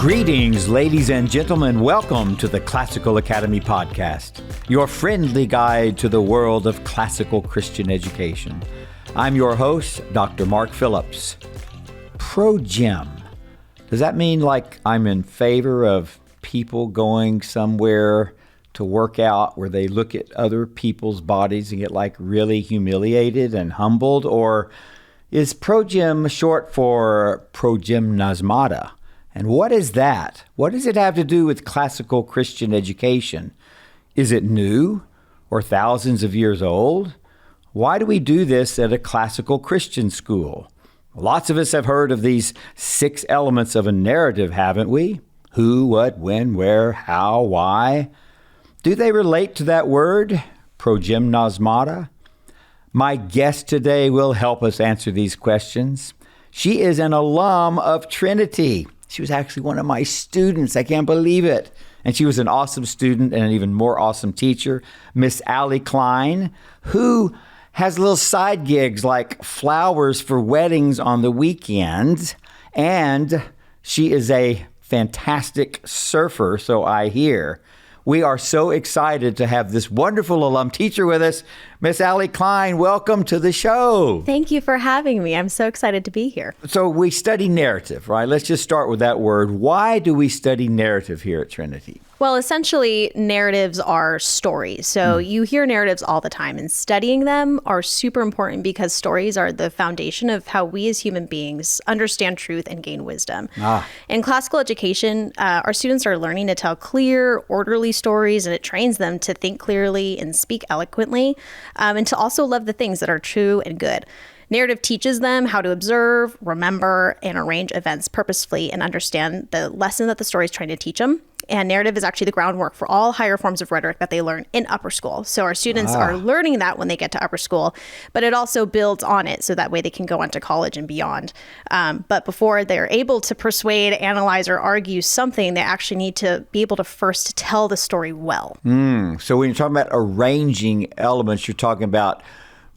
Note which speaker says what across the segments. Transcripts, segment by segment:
Speaker 1: Greetings, ladies and gentlemen. Welcome to the Classical Academy Podcast, your friendly guide to the world of classical Christian education. I'm your host, Dr. Mark Phillips. Progym. Does that mean like I'm in favor of people going somewhere to work out where they look at other people's bodies and get like really humiliated and humbled? Or is progym short for Progymnasmata? And what is that? What does it have to do with classical Christian education? Is it new or thousands of years old? Why do we do this at a classical Christian school? Lots of us have heard of these 6 elements of a narrative, haven't we? Who, what, when, where, how, why? Do they relate to that word, Progymnasmata? My guest today will help us answer these questions. She is an alum of Trinity. She was actually one of my students. I can't believe it. And she was an awesome student and an even more awesome teacher, Miss Klein, who has little side gigs like flowers for weddings on the weekends. And she is a fantastic surfer, so I hear. We are so excited to have this wonderful alum teacher with us. Miss Klein, welcome to the show.
Speaker 2: Thank you for having me. I'm so excited to be here.
Speaker 1: So we study narrative, right? Let's just start with that word. Why do we study narrative here at Trinity?
Speaker 2: Well, essentially, narratives are stories. So you hear narratives all the time, and studying them are super important because stories are the foundation of how we as human beings understand truth and gain wisdom. In classical education, our students are learning to tell clear, orderly stories, and it trains them to think clearly and speak eloquently, and to also love the things that are true and good. Narrative teaches them how to observe, remember, and arrange events purposefully and understand the lesson that the story is trying to teach them. And narrative is actually the groundwork for all higher forms of rhetoric that they learn in upper school. So our students are learning that when they get to upper school, but it also builds on it so that way they can go on to college and beyond. But before they're able to persuade, analyze, or argue something, they actually need to be able to first tell the story well.
Speaker 1: So when you're talking about arranging elements, you're talking about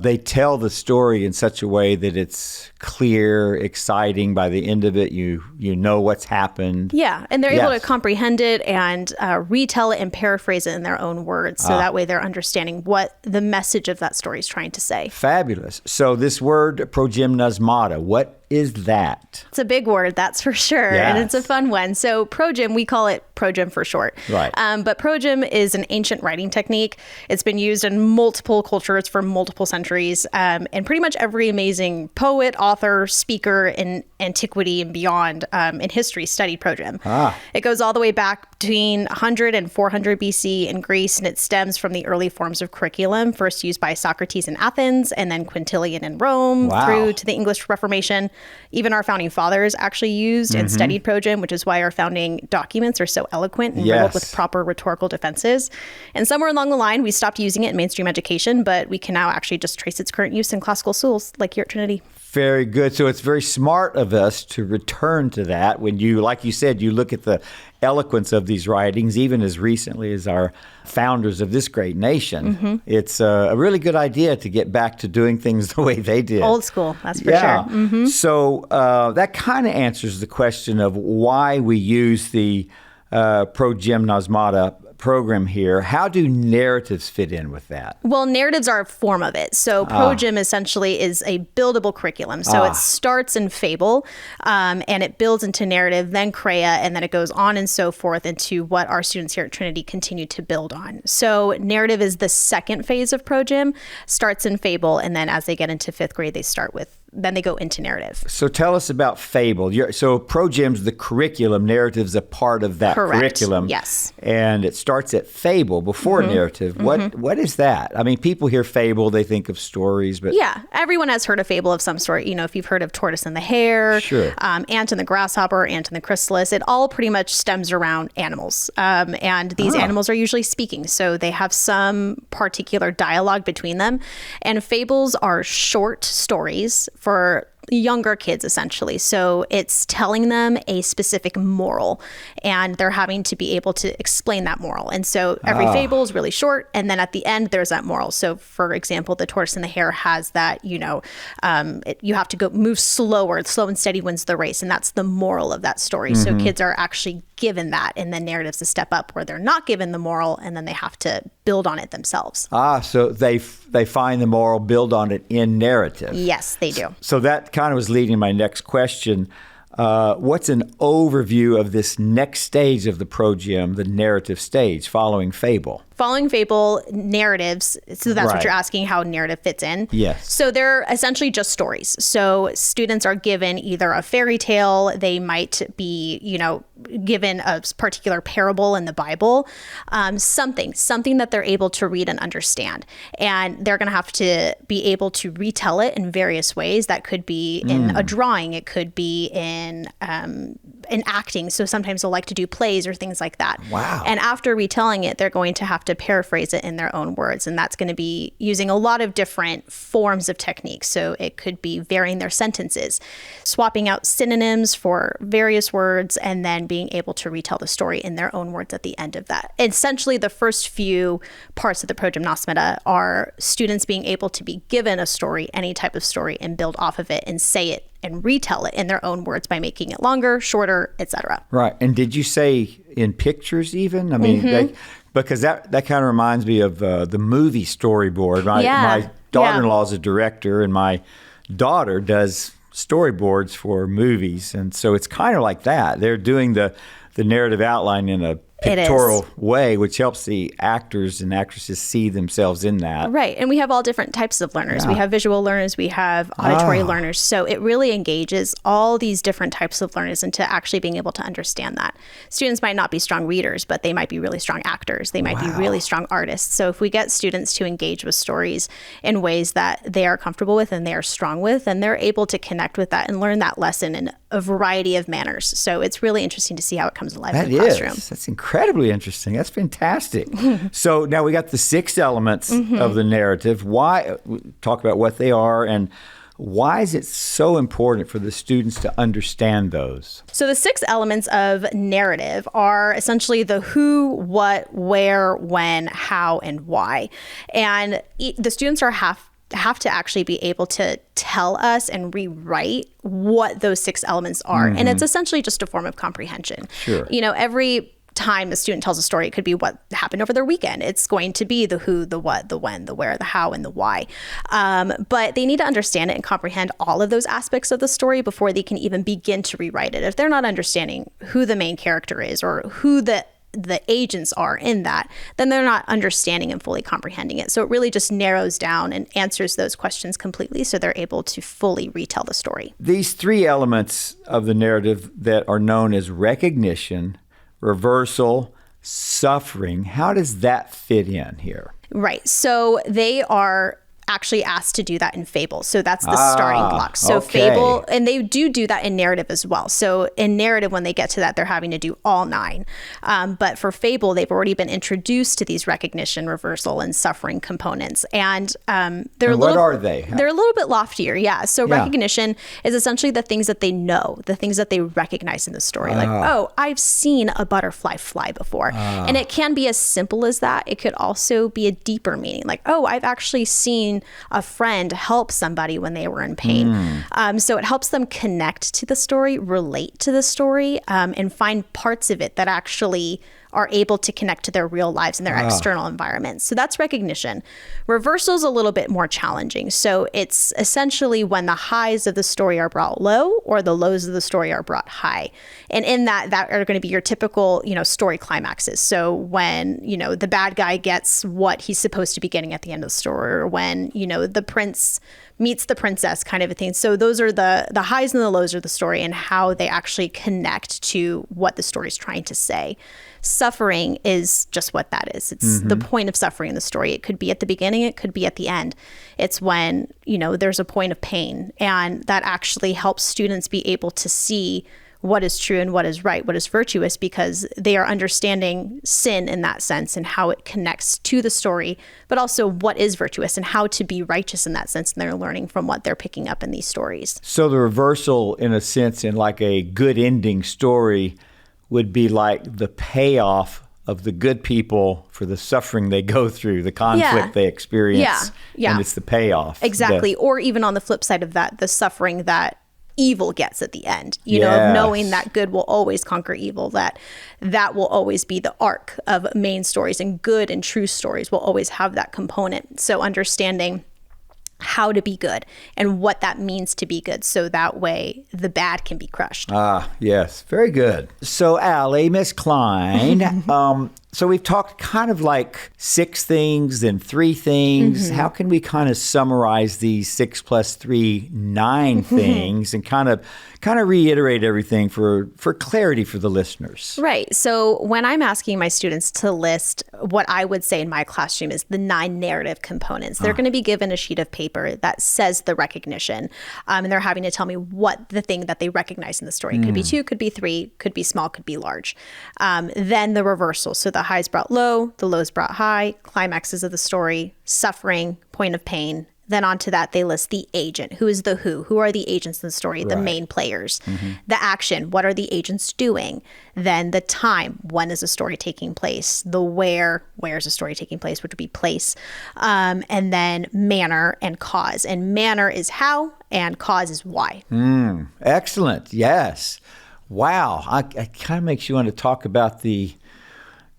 Speaker 1: they tell the story in such a way that it's clear, exciting. By the end of it, you know what's happened.
Speaker 2: Yeah, and they're able to comprehend it and retell it and paraphrase it in their own words. So that way they're understanding what the message of that story is trying to say.
Speaker 1: Fabulous. So this word, Progymnasmata, what is that?
Speaker 2: It's a big word, that's for sure.
Speaker 1: Yes.
Speaker 2: And it's a fun one. So progym, we call it progym for short.
Speaker 1: Right.
Speaker 2: But progym is an ancient writing technique. It's been used in multiple cultures for multiple centuries. And pretty much every amazing poet, author, speaker in antiquity and beyond in history studied progym. It goes all the way back between 100 and 400 BC in Greece, and it stems from the early forms of curriculum, first used by Socrates in Athens, and then Quintilian in Rome, through to the English Reformation. Even our founding fathers actually used and studied progym, which is why our founding documents are so eloquent and riddled with proper rhetorical defenses. And somewhere along the line, we stopped using it in mainstream education, but we can now actually just trace its current use in classical schools, like here at Trinity.
Speaker 1: Very good. So it's very smart of us to return to that when you, like you said, you look at the eloquence of these writings, even as recently as our founders of this great nation. It's a really good idea to get back to doing things the way they did.
Speaker 2: Old school, that's for sure.
Speaker 1: So that kind of answers the question of why we use the Progymnasmata program here. How do narratives fit in with that?
Speaker 2: Well, narratives are a form of it. So progym essentially is a buildable curriculum. So it starts in fable and it builds into narrative, then crea, and then it goes on and so forth into what our students here at Trinity continue to build on. So narrative is the second phase of progym, starts in fable, and then as they get into 5th grade, then they go into narrative.
Speaker 1: So tell us about fable. So progym's the curriculum, narrative's a part of that curriculum.
Speaker 2: Yes.
Speaker 1: And it starts at fable before narrative. What is that? I mean, people hear fable, they think of stories, but
Speaker 2: yeah, everyone has heard a fable of some sort. You know, if you've heard of Tortoise and the Hare, Ant and the Grasshopper, Ant and the Chrysalis, it all pretty much stems around animals. And these animals are usually speaking, so they have some particular dialogue between them. And fables are short stories for younger kids, essentially. So it's telling them a specific moral, and they're having to be able to explain that moral. And so every fable is really short, and then at the end, there's that moral. So for example, the tortoise and the hare has that, you have to move slower. Slow and steady wins the race. And that's the moral of that story. So kids are actually given that, and then narratives to step up where they're not given the moral, and then they have to build on it themselves.
Speaker 1: So they find the moral, build on it in narrative.
Speaker 2: Yes, they do.
Speaker 1: So that kind of was leading to my next question. What's an overview of this next stage of the progym, the narrative stage, following fable?
Speaker 2: Following fable, narratives, so that's
Speaker 1: Right.
Speaker 2: what you're asking, how narrative fits in.
Speaker 1: Yes.
Speaker 2: So they're essentially just stories. So students are given either a fairy tale, they might be, given a particular parable in the Bible, something that they're able to read and understand. And they're going to have to be able to retell it in various ways. That could be in a drawing, it could be in acting. So sometimes they'll like to do plays or things like that.
Speaker 1: Wow.
Speaker 2: And after retelling it, they're going to have to paraphrase it in their own words. And that's going to be using a lot of different forms of techniques. So it could be varying their sentences, swapping out synonyms for various words, and then being able to retell the story in their own words at the end of that. Essentially, the first few parts of the Progymnasmata are students being able to be given a story, any type of story, and build off of it and say it and retell it in their own words by making it longer, shorter, etc.
Speaker 1: Right. And did you say in pictures even? I mean, because that kind of reminds me of the movie storyboard. My daughter-in-law is a director, and my daughter does storyboards for movies. And so it's kind of like that. They're doing the narrative outline in a pictorial way, which helps the actors and actresses see themselves in that.
Speaker 2: Right. And we have all different types of learners. Yeah. We have visual learners, we have auditory learners. So it really engages all these different types of learners into actually being able to understand that. Students might not be strong readers, but they might be really strong actors. They might be really strong artists. So if we get students to engage with stories in ways that they are comfortable with and they are strong with, then they're able to connect with that and learn that lesson in a variety of manners. So it's really interesting to see how it comes alive in the classroom.
Speaker 1: That's incredibly interesting. That's fantastic. So now we got the 6 elements of the narrative. Why? Talk about what they are and why is it so important for the students to understand those?
Speaker 2: So the 6 elements of narrative are essentially the who, what, where, when, how, and why. And the students have to actually be able to tell us and rewrite what those 6 elements are. And it's essentially just a form of comprehension.
Speaker 1: Sure.
Speaker 2: Every time a student tells a story, it could be what happened over their weekend. It's going to be the who, the what, the when, the where, the how, and the why. But they need to understand it and comprehend all of those aspects of the story before they can even begin to rewrite it. If they're not understanding who the main character is or who the agents are in that, then they're not understanding and fully comprehending it. So it really just narrows down and answers those questions completely so they're able to fully retell the story.
Speaker 1: These 3 elements of the narrative that are known as recognition, reversal, suffering, how does that fit in here?
Speaker 2: Right. So they are actually asked to do that in fables. So that's the starting block. So fable, and they do that in narrative as well. So in narrative, when they get to that, they're having to do all 9. But for fable, they've already been introduced to these recognition, reversal, and suffering components. And
Speaker 1: what are they?
Speaker 2: They're a little bit loftier. Yeah. So recognition is essentially the things that they know, the things that they recognize in the story. Like, I've seen a butterfly fly before. And it can be as simple as that. It could also be a deeper meaning. Like, I've actually seen a friend help somebody when they were in pain. So it helps them connect to the story, relate to the story, and find parts of it that actually are able to connect to their real lives and their external environments. So that's recognition. Reversal is a little bit more challenging. So it's essentially when the highs of the story are brought low or the lows of the story are brought high. And in that are going to be your typical, story climaxes. So when, the bad guy gets what he's supposed to be getting at the end of the story, or when, the prince meets the princess kind of a thing. So those are the highs and the lows of the story and how they actually connect to what the story is trying to say. Suffering is just what that is. It's the point of suffering in the story. It could be at the beginning, it could be at the end. It's when, there's a point of pain, and that actually helps students be able to see what is true and what is right, what is virtuous, because they are understanding sin in that sense and how it connects to the story, but also what is virtuous and how to be righteous in that sense. And they're learning from what they're picking up in these stories.
Speaker 1: So the reversal, in a sense, in like a good ending story would be like the payoff of the good people for the suffering they go through, the conflict they experience, and it's the payoff.
Speaker 2: Exactly. Or even on the flip side of that, the suffering that evil gets at the end, you know, knowing that good will always conquer evil, that will always be the arc of main stories, and good and true stories will always have that component. So understanding how to be good and what that means to be good, so that way the bad can be crushed.
Speaker 1: Yes. Very good. So Allie, Miss Klein, so we've talked kind of like 6 things and 3 things. How can we kind of summarize these 6 + 3, 9 things and kind of reiterate everything for clarity for the listeners?
Speaker 2: Right. So when I'm asking my students to list what I would say in my classroom is the 9 narrative components, they're going to be given a sheet of paper that says the recognition. And they're having to tell me what the thing that they recognize in the story. Could be 2, could be 3, could be small, could be large. Then the reversal. So the highs brought low, the lows brought high, climaxes of the story, suffering, point of pain. Then onto that, they list the agent. Who is the who? Who are the agents in the story? The main players. The action. What are the agents doing? Then the time. When is the story taking place? The where. Where is the story taking place? Which would be place. And then manner and cause. And manner is how, and cause is why.
Speaker 1: Excellent. Yes. Wow. It kind of makes you want to talk about the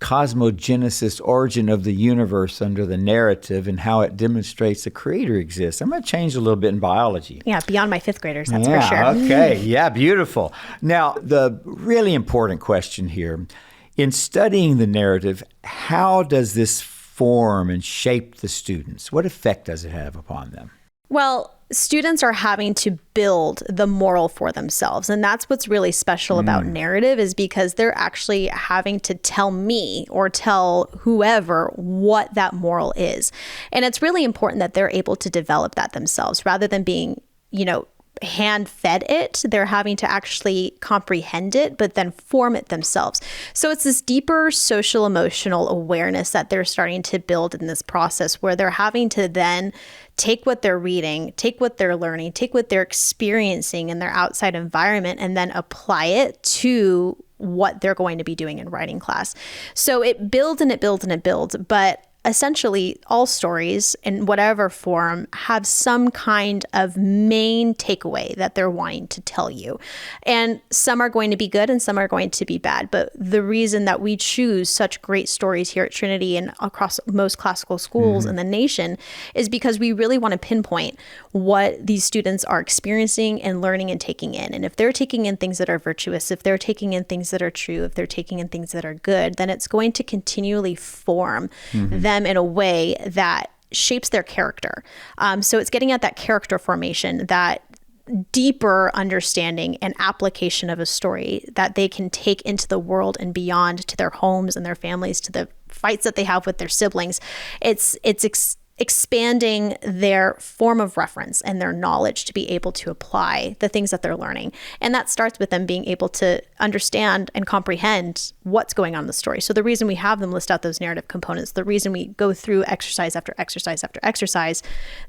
Speaker 1: cosmogenesis, origin of the universe under the narrative, and how it demonstrates the creator exists. I'm going to change a little bit in biology.
Speaker 2: Yeah, beyond my 5th graders, that's for sure.
Speaker 1: Okay. Yeah, beautiful. Now, the really important question here, in studying the narrative, how does this form and shape the students? What effect does it have upon them?
Speaker 2: Well, students are having to build the moral for themselves. And that's what's really special about narrative, is because they're actually having to tell me or tell whoever what that moral is. And it's really important that they're able to develop that themselves rather than being, hand fed it. They're having to actually comprehend it, but then form it themselves. So it's this deeper social emotional awareness that they're starting to build in this process, where they're having to then take what they're reading, take what they're learning, take what they're experiencing in their outside environment, and then apply it to what they're going to be doing in writing class. So it builds and it builds and it builds, but essentially all stories in whatever form have some kind of main takeaway that they're wanting to tell you. And some are going to be good and some are going to be bad. But the reason that we choose such great stories here at Trinity and across most classical schools in the nation is because we really want to pinpoint what these students are experiencing and learning and taking in. And if they're taking in things that are virtuous, if they're taking in things that are true, if they're taking in things that are good, then it's going to continually form them in a way that shapes their character. So it's getting at that character formation, that deeper understanding and application of a story that they can take into the world and beyond, to their homes and their families, to the fights that they have with their siblings. It's expanding their form of reference and their knowledge to be able to apply the things that they're learning. And that starts with them being able to understand and comprehend what's going on in the story. So the reason we have them list out those narrative components, the reason we go through exercise after exercise after exercise,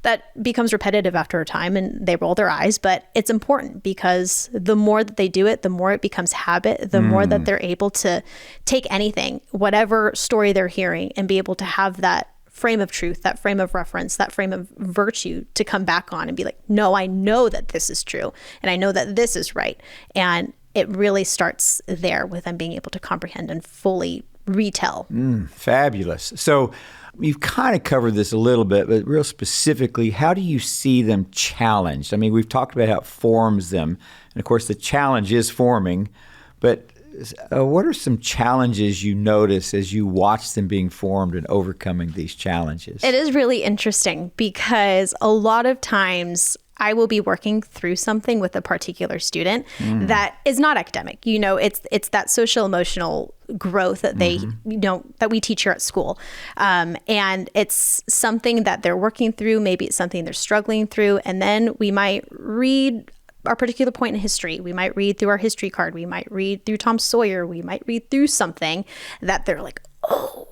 Speaker 2: that becomes repetitive after a time and they roll their eyes, but it's important because the more that they do it, the more it becomes habit, the more that they're able to take anything, whatever story they're hearing, and be able to have that frame of truth, that frame of reference, that frame of virtue to come back on and be like, no, I know that this is true and I know that this is right. And it really starts there with them being able to comprehend and fully retell.
Speaker 1: Fabulous. So you've kind of covered this a little bit, but real specifically, how do you see them challenged? I mean, we've talked about how it forms them. And of course, the challenge is forming, but what are some challenges you notice as you watch them being formed and overcoming these challenges?
Speaker 2: It is really interesting because a lot of times I will be working through something with a particular student that is not academic. It's that social emotional growth that they, that we teach here at school. And it's something that they're working through. Maybe it's something they're struggling through. And then we might read a particular point in history. We might read through our history card. We might read through Tom Sawyer. We might read through something that they're like, oh,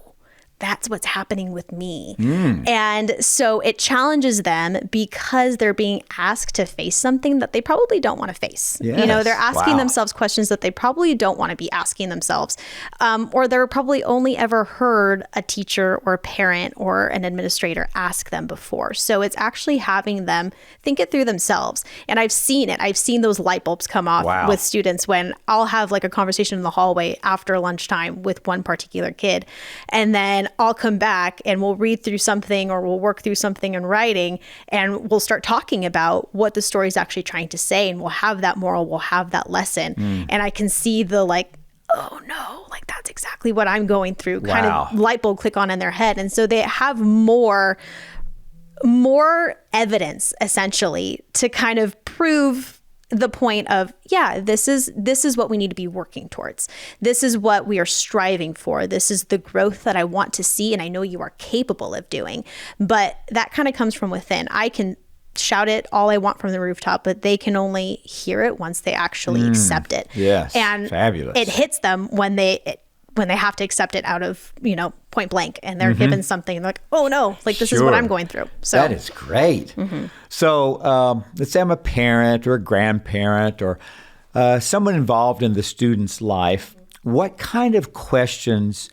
Speaker 2: that's what's happening with me. And so it challenges them because they're being asked to face something that they probably don't want to face.
Speaker 1: Yes.
Speaker 2: You know, they're asking themselves questions that they probably don't want to be asking themselves. Or they're probably only ever heard a teacher or a parent or an administrator ask them before. So it's actually having them think it through themselves. And I've seen it. I've seen those light bulbs come off with students when I'll have like a conversation in the hallway after lunchtime with one particular kid. And then I'll come back and we'll read through something or we'll work through something in writing and we'll start talking about what the story is actually trying to say. And we'll have that moral, we'll have that lesson. And I can see the like, oh no, like that's exactly what I'm going through kind of light bulb click on in their head. And so they have more evidence essentially to kind of prove the point of, yeah, this is what we need to be working towards. This is what we are striving for. This is the growth that I want to see and I know you are capable of doing. But that kind of comes from within. I can shout it all I want from the rooftop, but they can only hear it once they actually accept it.
Speaker 1: Yes,
Speaker 2: and
Speaker 1: fabulous.
Speaker 2: It hits them when they have to accept it out of, point blank and they're given something like, oh no, like this is what I'm going through. So
Speaker 1: that is great. So let's say I'm a parent or a grandparent or someone involved in the student's life. What kind of questions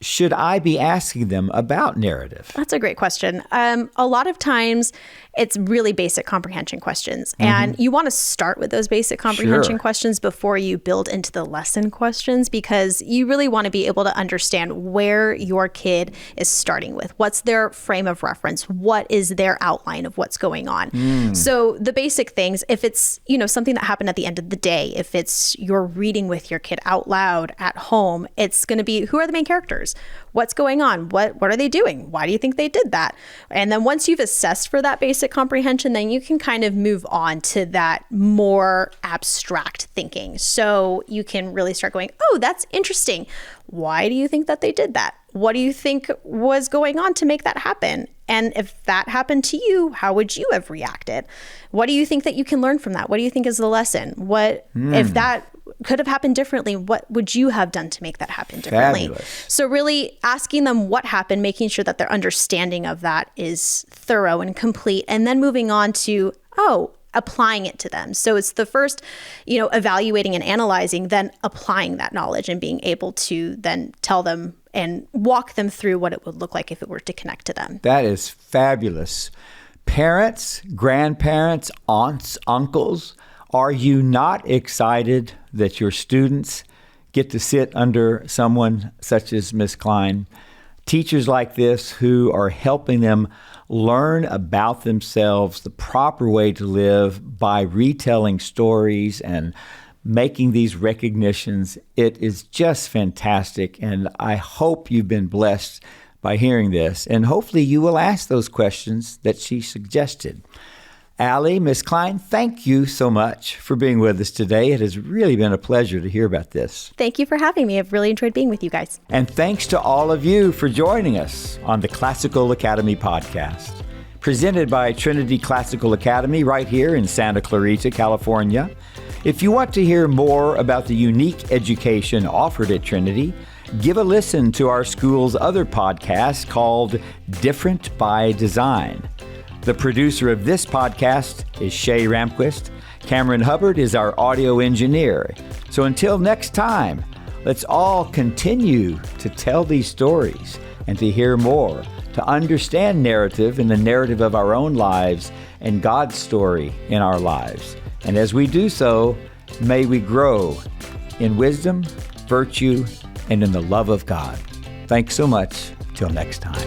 Speaker 1: should I be asking them about narrative?
Speaker 2: That's a great question. A lot of times it's really basic comprehension questions. And you want to start with those basic comprehension questions before you build into the lesson questions, because you really want to be able to understand where your kid is starting with. What's their frame of reference? What is their outline of what's going on? So the basic things, if it's, something that happened at the end of the day, if it's you're reading with your kid out loud at home, it's going to be, who are the main characters? What's going on? What are they doing? Why do you think they did that? And then once you've assessed for that basic comprehension, then you can kind of move on to that more abstract thinking. So you can really start going, oh, that's interesting. Why do you think that they did that? What do you think was going on to make that happen? And if that happened to you, how would you have reacted? What do you think that you can learn from that? What do you think is the lesson? If that could have happened differently, what would you have done to make that happen differently?
Speaker 1: Fabulous.
Speaker 2: So really asking them what happened, making sure that their understanding of that is thorough and complete, and then moving on to, applying it to them. So it's the first, evaluating and analyzing, then applying that knowledge and being able to then tell them and walk them through what it would look like if it were to connect to them.
Speaker 1: That is fabulous. Parents, grandparents, aunts, uncles, are you not excited that your students get to sit under someone such as Miss Klein? Teachers like this who are helping them learn about themselves, the proper way to live by retelling stories and making these recognitions. It is just fantastic, and I hope you've been blessed by hearing this, and hopefully you will ask those questions that she suggested. Allie, Miss Klein, thank you so much for being with us today. It has really been a pleasure to hear about this.
Speaker 2: Thank you for having me. I've really enjoyed being with you guys.
Speaker 1: And thanks to all of you for joining us on the Classical Academy podcast, presented by Trinity Classical Academy right here in Santa Clarita, California. If you want to hear more about the unique education offered at Trinity, give a listen to our school's other podcast called Different by Design. The producer of this podcast is Shay Ramquist. Cameron Hubbard is our audio engineer. So until next time, let's all continue to tell these stories and to hear more, to understand narrative and the narrative of our own lives and God's story in our lives. And as we do so, may we grow in wisdom, virtue, and in the love of God. Thanks so much. Till next time.